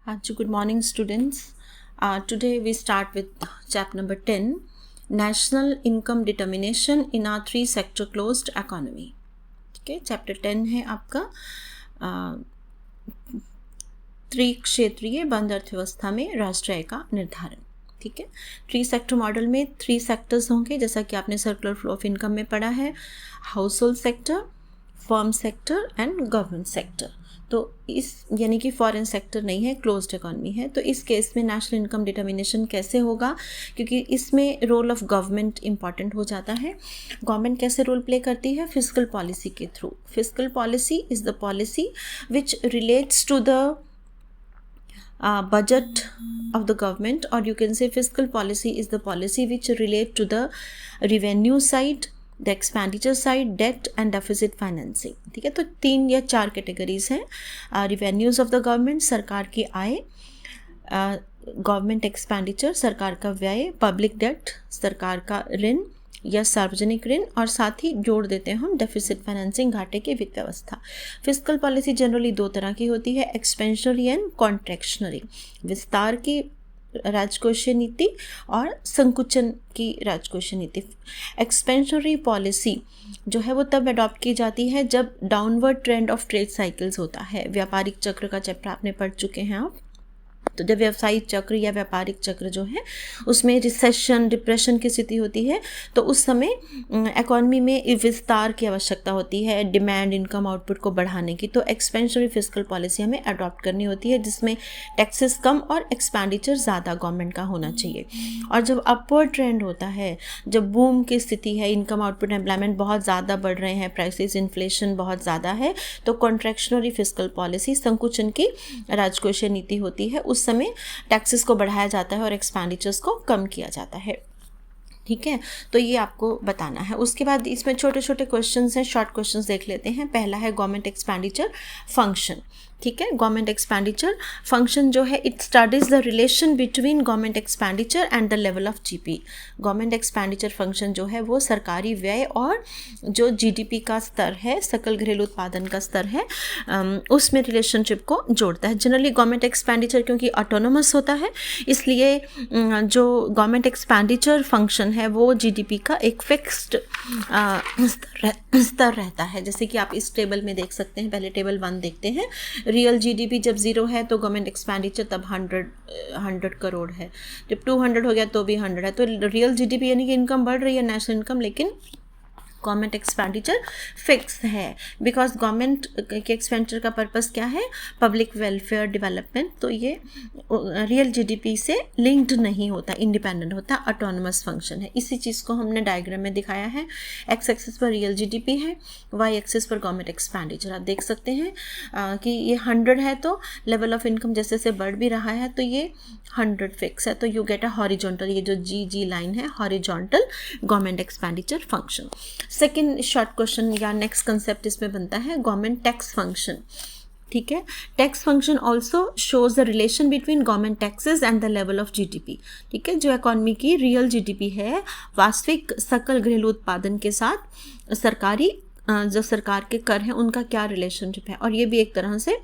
Good morning, students. Today we start with chapter number 10, National Income Determination in our Three-Sector Closed Economy. Okay, chapter 10 है आपका त्रिक्षेत्रीय बंद अर्थव्यवस्था में राष्ट्रीय आय का निर्धारण. ठीक है, थ्री सेक्टर मॉडल में 3 सेक्टर्स होंगे, जैसा कि आपने सर्कुलर फ्लो ऑफ इनकम में पढ़ा है. House hold sector, firm sector and government sector. तो इस यानी कि फॉरेन सेक्टर नहीं है, क्लोज्ड इकॉनमी है. तो इस केस में नेशनल इनकम डिटर्मिनेशन कैसे होगा, क्योंकि इसमें रोल ऑफ गवर्नमेंट इंपॉर्टेंट हो जाता है. गवर्नमेंट कैसे रोल प्ले करती है? फिस्कल पॉलिसी के through. Fiscal policy is the policy which relates to the budget of the government, or you can say fiscal policy is the policy which relate to the revenue side, the expenditure side, debt and deficit financing. ठीक है, तो 3 या 4 categories हैं. revenues of the government, सरकार की आय, government expenditure, सरकार का व्यय, पब्लिक डेट, सरकार का ऋण या सार्वजनिक ऋण, और साथ ही जोड़ देते हैं हम डेफिसिट फाइनेंसिंग, घाटे की वित्त व्यवस्था. फिस्कल पॉलिसी जनरली 2 तरह की होती है, एक्सपेंशनरी एंड कॉन्ट्रैक्शनरी. विस्तार की राजकोषीय नीति और संकुचन की राजकोषीय नीति. एक्सपेंशनरी पॉलिसी जो है वो तब अडॉप्ट की जाती है जब downward trend of trade cycles होता है. व्यापारिक चक्र का चैप्टर आपने पढ़ चुके हैं आप. तो जब व्यावसायिक चक्र या व्यापारिक चक्र जो है उसमें रिसेशन, डिप्रेशन की स्थिति होती है, तो उस समय इकोनॉमी में विस्तार की आवश्यकता होती है, डिमांड, इनकम, आउटपुट को बढ़ाने की. तो एक्सपेंशनरी फिस्कल पॉलिसी हमें अडॉप्ट करनी होती है, जिसमें टैक्सेस कम और एक्सपेंडिचर ज़्यादा गवर्नमेंट का होना चाहिए. और जब अपवर्ड ट्रेंड होता है, जब बूम की स्थिति है, इनकम, आउटपुट, एम्प्लॉयमेंट बहुत ज़्यादा बढ़ रहे हैं, प्राइसेस, इन्फ्लेशन बहुत ज़्यादा है, तो कॉन्ट्रैक्शनरी फिस्कल पॉलिसी, संकुचन की राजकोषीय नीति होती है. उस समय टैक्सेस को बढ़ाया जाता है और एक्सपेंडिचर्स को कम किया जाता है. ठीक है, तो ये आपको बताना है. उसके बाद इसमें छोटे छोटे क्वेश्चंस हैं, शॉर्ट क्वेश्चंस देख लेते हैं. पहला है गवर्नमेंट एक्सपेंडिचर फंक्शन. ठीक है, गवर्नमेंट एक्सपेंडिचर फंक्शन जो है, it studies the relation between government expenditure and the level of GP. Government expenditure function जो है वो सरकारी व्यय और जो जीडीपी का स्तर है, सकल घरेलू उत्पादन का स्तर है, उसमें रिलेशनशिप को जोड़ता है. जनरली गवर्नमेंट एक्सपेंडिचर क्योंकि ऑटोनोमस होता है, इसलिए जो गवर्नमेंट एक्सपेंडिचर फंक्शन है वो जीडीपी का एक फिक्स्ड स्तर रहता है. जैसे कि आप इस टेबल में देख सकते हैं. पहले टेबल 1 देखते हैं. रियल जीडीपी जब 0 है तो गवर्नमेंट एक्सपेंडिचर तब 100 करोड़ है. जब 200 हो गया तो भी 100 है. तो रियल जीडीपी यानी कि इनकम बढ़ रही है, नेशनल इनकम, लेकिन गवर्नमेंट एक्सपेंडिचर फिक्स है. बिकॉज गवर्नमेंट के एक्सपेंडिचर का पर्पस क्या है? Public welfare, development. तो ये रियल जीडीपी से लिंक्ड नहीं होता, इंडिपेंडेंट होता, ऑटोनोमस फंक्शन है. इसी चीज़ को हमने डायग्राम में दिखाया है. एक्स एक्सिस पर रियल जीडीपी है, वाई एक्सिस पर गवर्नमेंट एक्सपेंडिचर. आप देख सकते हैं कि ये 100 है, तो लेवल ऑफ इनकम जैसे जैसे बढ़ भी रहा है तो ये 100 फिक्स है. तो यू गेट अ हॉरिजॉन्टल, ये जो जी लाइन है, horizontal government expenditure function. Second short question या नेक्स्ट कंसेप्ट इसमें बनता है गवर्नमेंट टैक्स फंक्शन. ठीक है, tax function also shows the relation between government taxes and the level of GDP. ठीक है, जो इकॉनमी की रियल जीडीपी है, वास्तविक सकल घरेलू उत्पादन के साथ सरकारी जो सरकार के कर हैं उनका क्या रिलेशनशिप है. और ये भी एक तरह से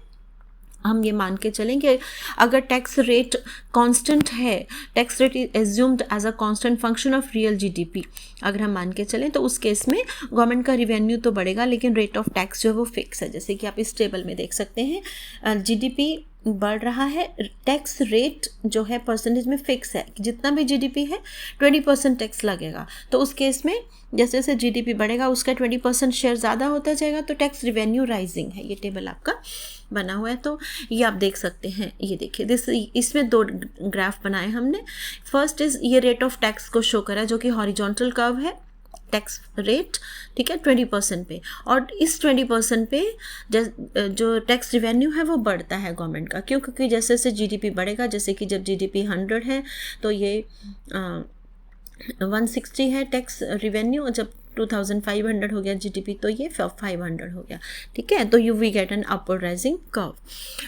हम ये मान के चलें कि अगर टैक्स रेट कांस्टेंट है, tax rate is assumed as a constant function of real GDP, अगर हम मान के चलें, तो उस केस में गवर्नमेंट का रिवेन्यू तो बढ़ेगा लेकिन रेट ऑफ टैक्स जो है वो फिक्स है. जैसे कि आप इस टेबल में देख सकते हैं, जीडीपी बढ़ रहा है, टैक्स रेट जो है परसेंटेज में फिक्स है. जितना भी जीडीपी है 20% टैक्स लगेगा. तो उस केस में जैसे जैसे जीडीपी बढ़ेगा उसका 20% शेयर ज़्यादा होता जाएगा, तो टैक्स रिवेन्यू राइजिंग है. ये टेबल आपका बना हुआ है, तो ये आप देख सकते हैं. ये देखिए, इसमें 2 ग्राफ बनाए हमने. फर्स्ट इज ये रेट ऑफ टैक्स को शो करा, जो कि हॉरिजॉन्टल कर्व है, टैक्स रेट. ठीक है, 20% पे, और इस 20% पे जो टैक्स रिवेन्यू है वो बढ़ता है गवर्नमेंट का. क्यों? क्योंकि जैसे जैसे जीडीपी बढ़ेगा, जैसे कि जब जीडीपी 100 है तो ये 160 है टैक्स रिवेन्यू, जब 2500 हो गया जीडीपी तो ये 500 हो गया. ठीक है, तो you we get an upward rising curve.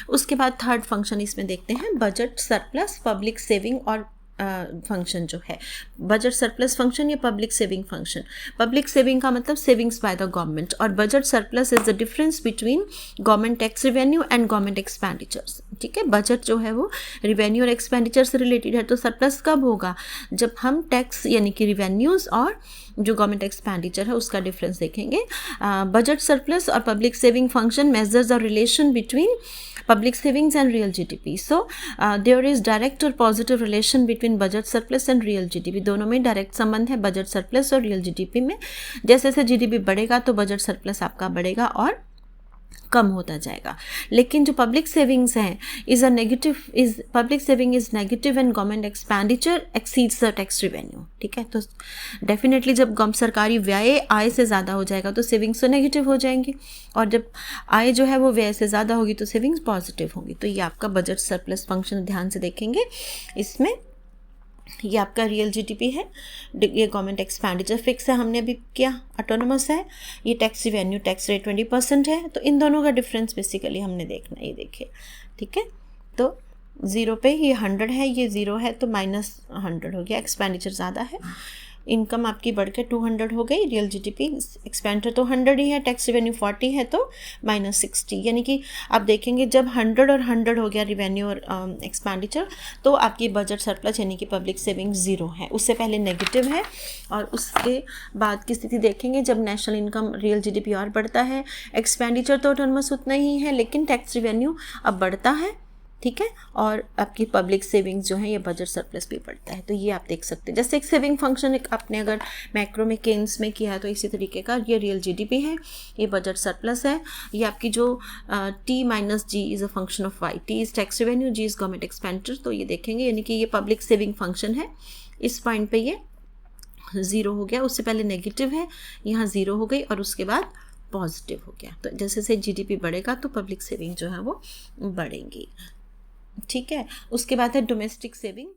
उसके बाद थर्ड फंक्शन इसमें देखते हैं, बजट सरप्लस, पब्लिक सेविंग और फंक्शन जो है, बजट सरप्लस फंक्शन या public saving function. Public saving का मतलब सेविंग्स बाय द गवर्नमेंट, और budget surplus is the difference between government tax revenue and government expenditures. ठीक है, बजट जो है वो रिवेन्यू और एक्सपेंडिचर से रिलेटेड है, तो सरप्लस कब होगा, जब हम टैक्स यानी कि रिवेन्यूज़ और जो गवर्नमेंट एक्सपेंडिचर है उसका डिफरेंस देखेंगे। बजट सरप्लस और public saving function measures the relation between public savings and real GDP. So there is direct or positive relation between budget surplus and real GDP. दोनों में direct संबंध है budget surplus और real GDP में। जैसे जैसे GDP बढ़ेगा तो बजट सरप्लस आपका बढ़ेगा और कम होता जाएगा। लेकिन जो पब्लिक सेविंग्स हैं public saving is negative and government expenditure exceeds the tax revenue. ठीक है, तो डेफिनेटली जब सरकारी व्यय आय से ज़्यादा हो जाएगा तो सेविंग्स तो नेगेटिव हो जाएंगी, और जब आय जो है वो व्यय से ज़्यादा होगी तो सेविंग्स पॉजिटिव होंगी। तो ये आपका बजट सरप्लस फंक्शन ध्यान से देखेंगे। इसमें ये आपका रियल जीडीपी है, ये गवर्नमेंट एक्सपेंडिचर फिक्स है, हमने अभी किया, ऑटोनोमस है, ये टैक्स रिवेन्यू टैक्स रेट 20% है। तो इन दोनों का डिफरेंस बेसिकली हमने देखना, ये देखिए। ठीक है, तो 0 पे ये 100 है, ये 0 है तो -100 हो गया, एक्सपेंडिचर ज़्यादा है। इनकम आपकी बढ़ के 200 हो गई, रियल जीडीपी एक्सपेंडिचर तो 100 ही है, टैक्स रिवेन्यू 40 है तो -60। यानी कि आप देखेंगे जब 100 और 100 हो गया रिवेन्यू और एक्सपेंडिचर, तो आपकी बजट सरप्लस यानी कि पब्लिक सेविंग 0 है, उससे पहले नेगेटिव है। और उसके बाद की स्थिति देखेंगे जब नेशनल इनकम रियल जीडीपी और बढ़ता है, एक्सपेंडिचर तो ऑटोनमस उतना ही है लेकिन टैक्स रिवेन्यू अब बढ़ता है। ठीक है, और आपकी पब्लिक सेविंग्स जो है ये बजट सरप्लस भी बढ़ता है। तो ये आप देख सकते हैं, जैसे एक सेविंग फंक्शन एक आपने अगर मैक्रो में केन्स में किया है तो इसी तरीके का ये रियल जीडीपी है, ये बजट सरप्लस है। ये आपकी जो T minus G is a function of Y, T is tax revenue, G is government expenditure. तो ये देखेंगे यानी कि ये पब्लिक सेविंग फंक्शन है, इस पॉइंट पे ये 0 हो गया, उससे पहले नेगेटिव है, यहाँ 0 हो गई और उसके बाद पॉजिटिव हो गया। तो जैसे जैसे जीडीपी बढ़ेगा तो पब्लिक सेविंग जो है वो बढ़ेंगी। ठीक है, उसके बाद है डोमेस्टिक सेविंग।